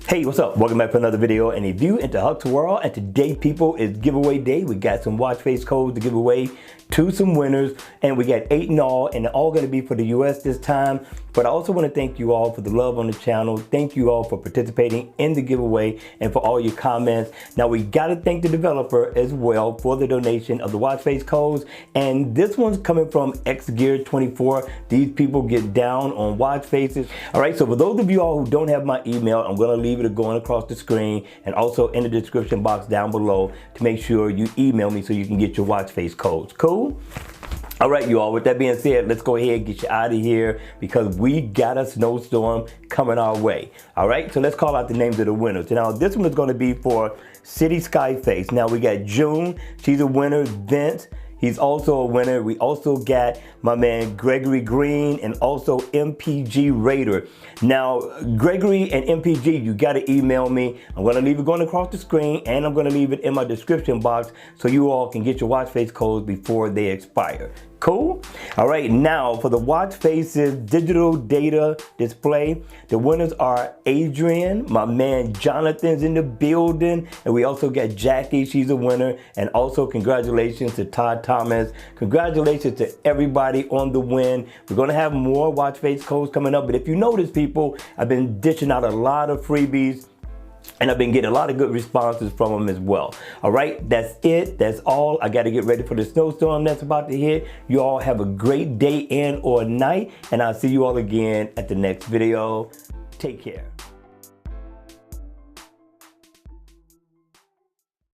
Hey, what's up? Welcome back for another video and a view into Huck's World. And today, people, is giveaway day. We got some watch face codes to give away to some winners, and we got 8 in all, and they're all going to be for the US this time. But I also want to thank you all for the love on the channel. Thank you all for participating in the giveaway and for all your comments. Now we got to thank the developer as well for the donation of the watch face codes, and this one's coming from XGear24. These people get down on watch faces. All right, so for those of you all who don't have my email, I'm going to leave it going across the screen and also in the description box down below to make sure you email me so you can get your watch face codes. Cool? All right, you all, with that being said, let's go ahead and get you out of here because we got a snowstorm coming our way. All right, so let's call out the names of the winners. Now, this one is going to be for City Skyface. Now, we got June. She's a winner. Vince. He's also a winner. We also got my man Gregory Green and also MPG Raider. Now, Gregory and MPG, you got to email me. I'm going to leave it going across the screen, and I'm going to leave it in my description box so you all can get your watch face codes before they expire. Cool? All right, now for the watch faces digital data display, the winners are Adrian, my man Jonathan's in the building, and we also got Jackie, she's a winner, and also congratulations to Todd Thomas. Congratulations to everybody on the win. We're gonna have more watch face codes coming up, but if you notice, people, I've been dishing out a lot of freebies, and I've been getting a lot of good responses from them as well. All right, that's it. That's all. I got to get ready for the snowstorm that's about to hit. You all have a great day and or night, and I'll see you all again at the next video. Take care.